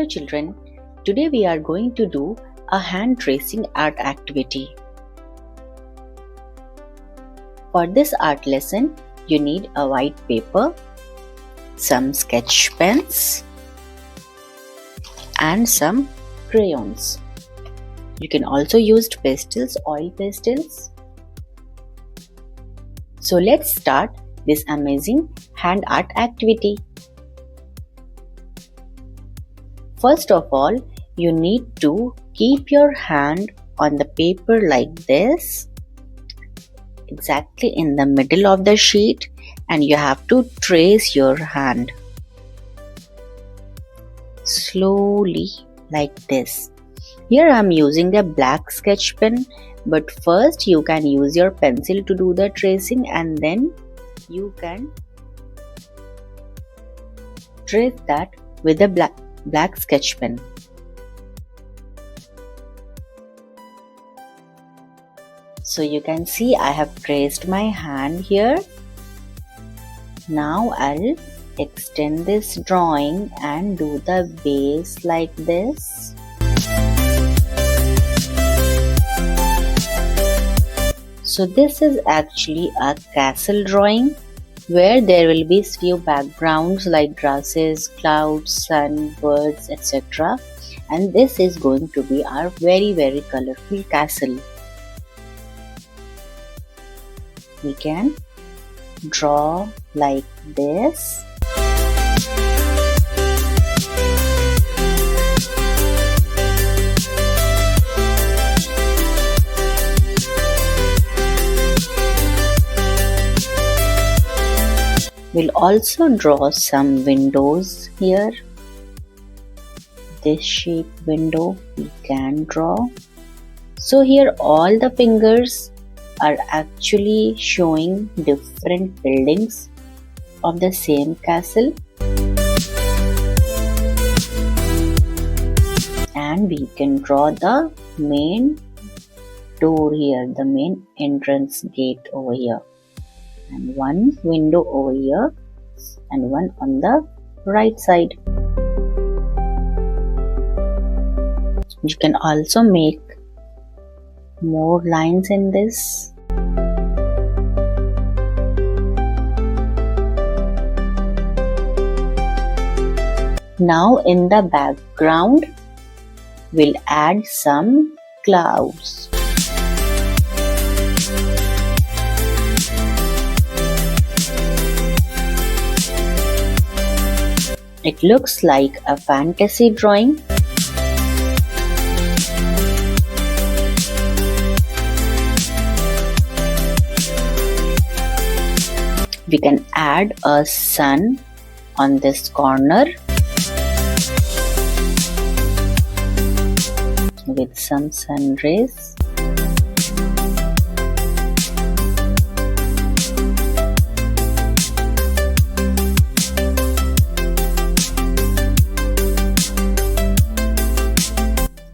Hello children, today we are going to do a hand tracing art activity. For this art lesson, you need a white paper, some sketch pens and some crayons. You can also use pastels, oil pastels. So let's start this amazing hand art activity. First of all, you need to keep your hand on the paper like this, exactly in the middle of the sheet, and you have to trace your hand slowly like this. Here I am using a black sketch pen, but first you can use your pencil to do the tracing and then you can trace that with a black sketch pen. So you can see I have traced my hand here. Now I'll extend this drawing and do the base like this. So this is actually a castle drawing where there will be few backgrounds like grasses, clouds, sun, birds, etc. And this is going to be our very colorful castle. We can draw like this. We'll also draw some windows here. This shape window we can draw. So here all the fingers are actually showing different buildings of the same castle. And we can draw the main door here, the main entrance gate over here. And one window over here and one on the right side. You can also make more lines in this. Now in the background, we'll add some clouds. It looks like a fantasy drawing. We can add a sun on this corner with some sun rays.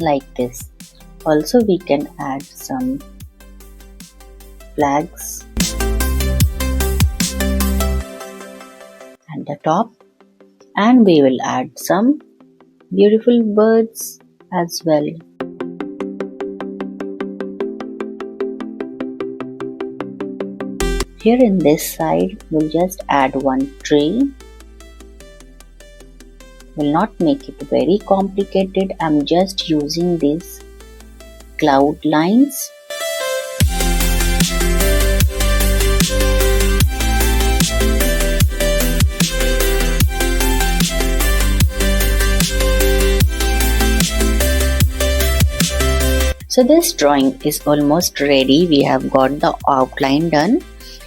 Like this. Also we can add some flags at the top, and we will add some beautiful birds as well. Here in this side we'll just add one tree. Will not make it very complicated. I'm just using these cloud lines. So this drawing is almost ready. We have got the outline done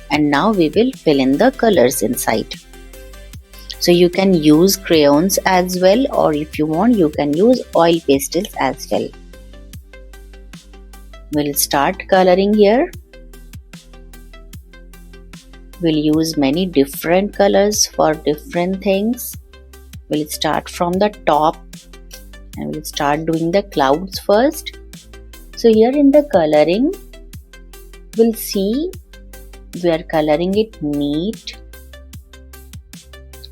and now we will fill in the colors inside. So you can use crayons as well, or if you want you can use oil pastels as well. We'll start coloring here. We'll use many different colors for different things. We'll start from the top and we'll start doing the clouds first. So here in the coloring, we'll see we are coloring it neat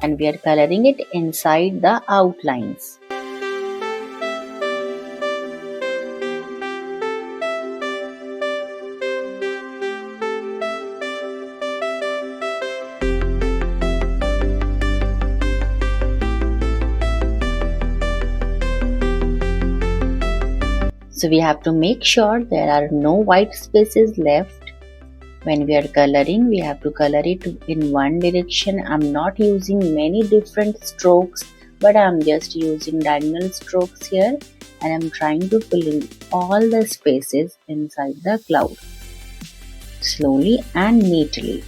and we are coloring it inside the outlines. So we have to make sure there are no white spaces left. When we are coloring, we have to color it in one direction. I'm not using many different strokes, but I'm just using diagonal strokes here, and I'm trying to fill in all the spaces inside the cloud slowly and neatly.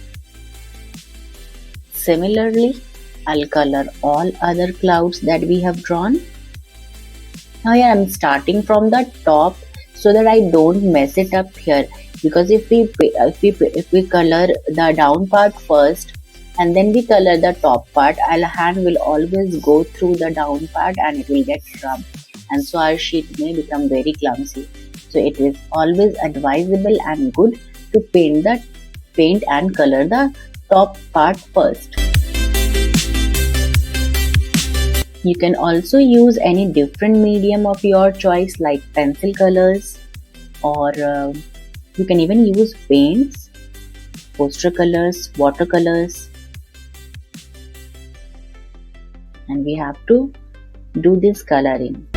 Similarly, I'll color all other clouds that we have drawn. Now here I'm starting from the top so that I don't mess it up here, because if we color the down part first and then we color the top part, our hand will always go through the down part and it will get rubbed, and so our sheet may become very clumsy. So it is always advisable and good to paint and color the top part first. You can also use any different medium of your choice like pencil colors, or you can even use paints, poster colors, watercolors, and we have to do this coloring.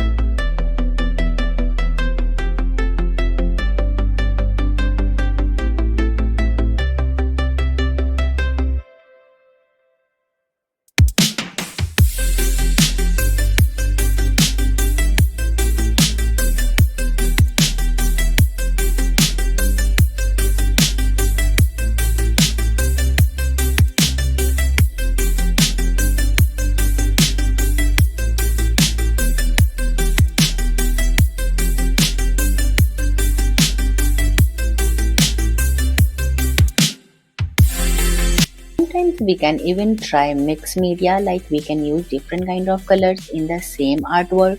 Sometimes we can even try mixed media, like we can use different kind of colors in the same artwork.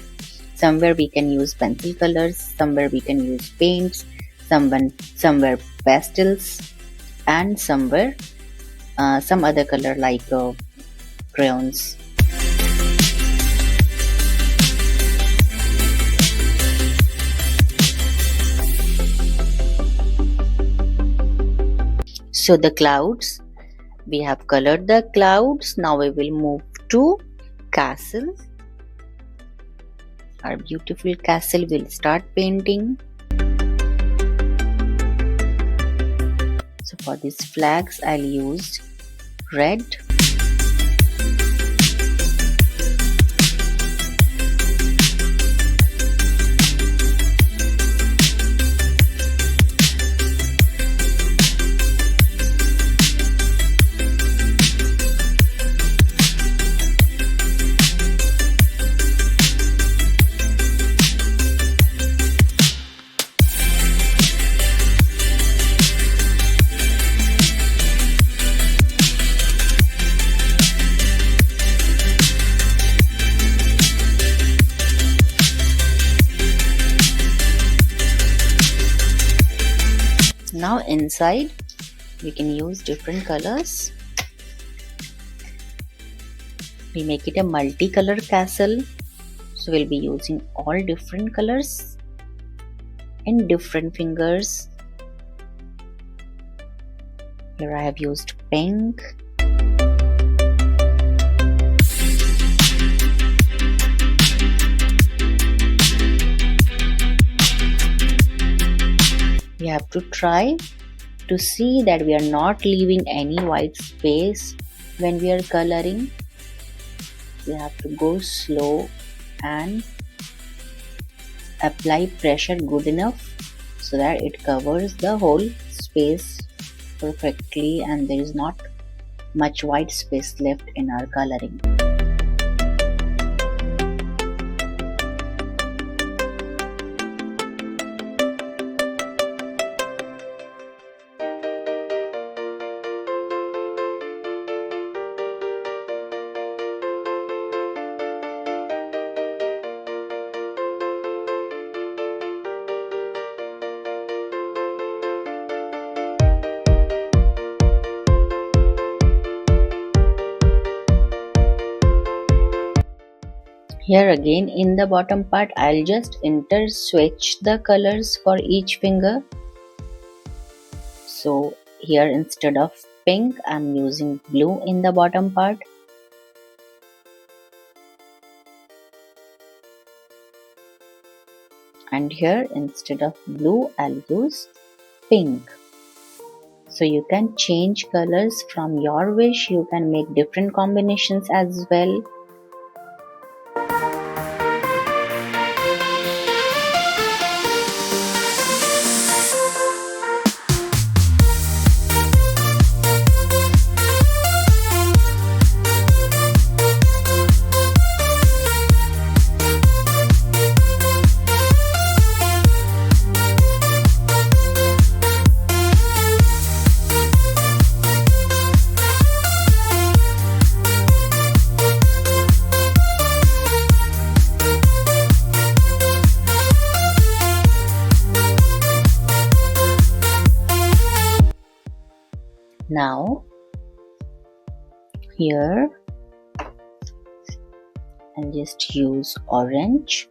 Somewhere we can use pencil colors, somewhere we can use paints, somewhere pastels, and somewhere some other color like crayons. So the clouds, we have colored the clouds. Now we will move to castle. Our beautiful castle will start painting. So for these flags, I'll use red. Now inside we can use different colors. We make it a multicolor castle, so we'll be using all different colors in different fingers. Here I have used pink, we have to try to see that we are not leaving any white space when we are coloring. We have to go slow and apply pressure good enough so that it covers the whole space perfectly and there is not much white space left in our coloring. Here again in the bottom part, I'll just interswitch the colors for each finger. So here instead of pink, I'm using blue in the bottom part. and here instead of blue I'll use pink. So you can change colors from your wish, you can make different combinations as well. Now here I'll just use orange.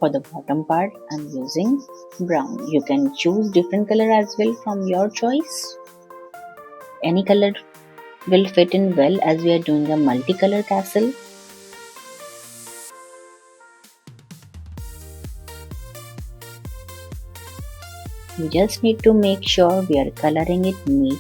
For the bottom part I'm using brown. You can choose different color as well from your choice. Any color will fit in well as we are doing a multicolor castle. We just need to make sure we are coloring it neat.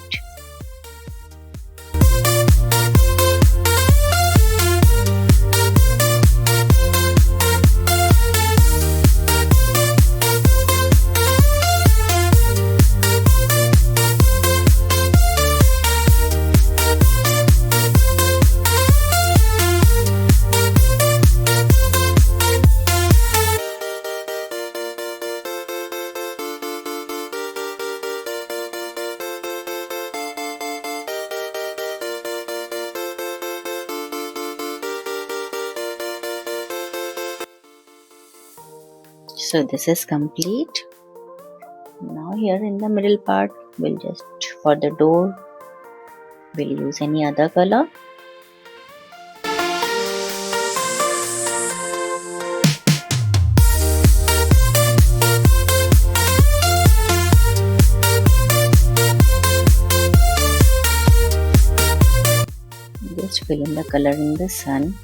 So this is complete. Now here in the middle part we'll just, for the door we'll use any other color. Just fill in the color in the sun.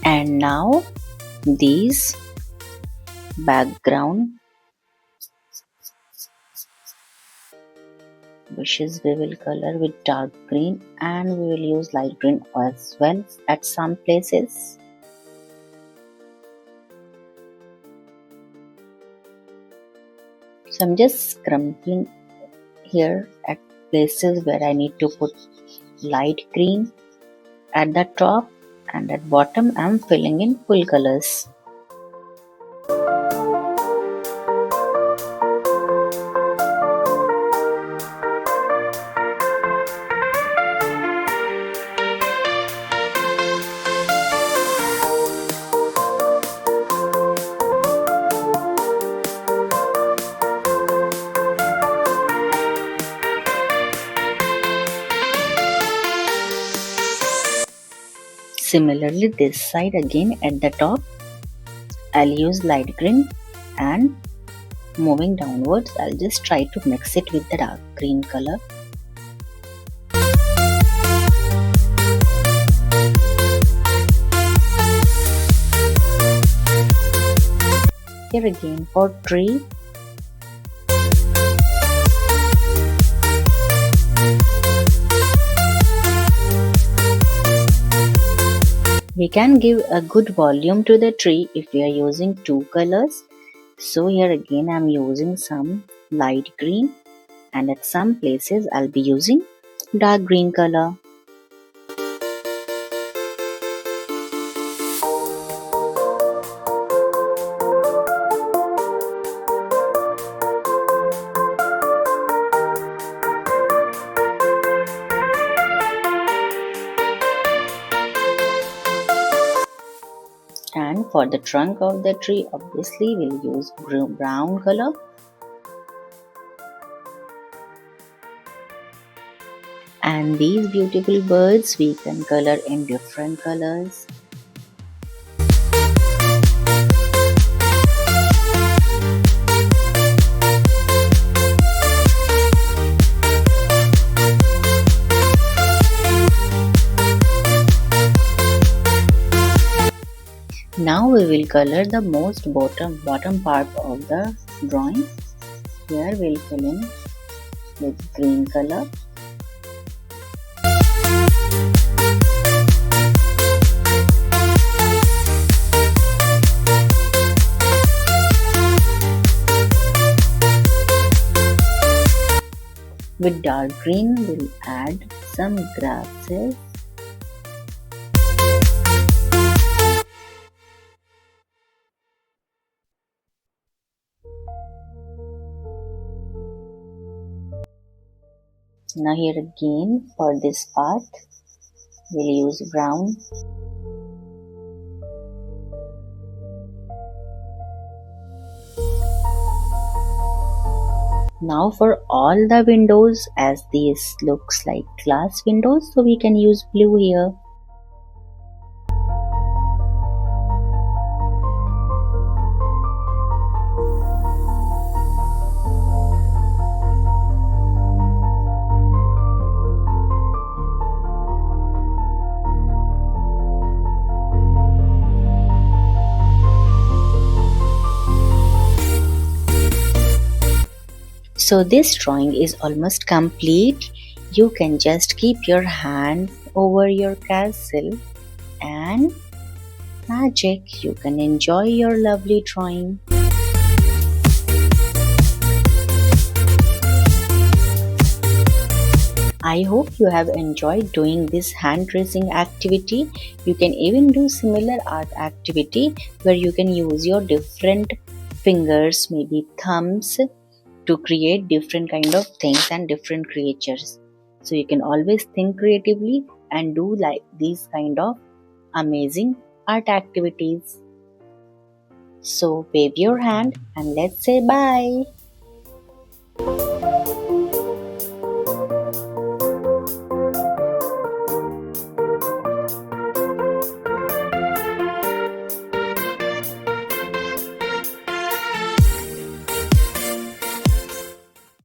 And now these background bushes we will color with dark green, and we will use light green as well at some places. So I'm just scribbling here at places where I need to put light green at the top, and at bottom I'm filling in full colors. Similarly this side again at the top I'll use light green, and moving downwards I'll just try to mix it with the dark green color. Here again for tree, we can give a good volume to the tree if we are using two colors. So here again I'm using some light green, and at some places I'll be using dark green color. For the trunk of the tree, obviously we'll use brown color. And these beautiful birds we can color in different colors. Now we will color the most bottom part of the drawing. Here we'll fill in with green color. With dark green, we'll add some grasses. Now here again for this part, we'll use brown. Now for all the windows, as these looks like glass windows, so we can use blue here. So this drawing is almost complete. You can just keep your hand over your castle and magic, you can enjoy your lovely drawing. I hope you have enjoyed doing this hand tracing activity. You can even do similar art activity where you can use your different fingers, maybe thumbs, to create different kind of things and different creatures. So you can always think creatively and do like these kind of amazing art activities. So wave your hand and let's say bye.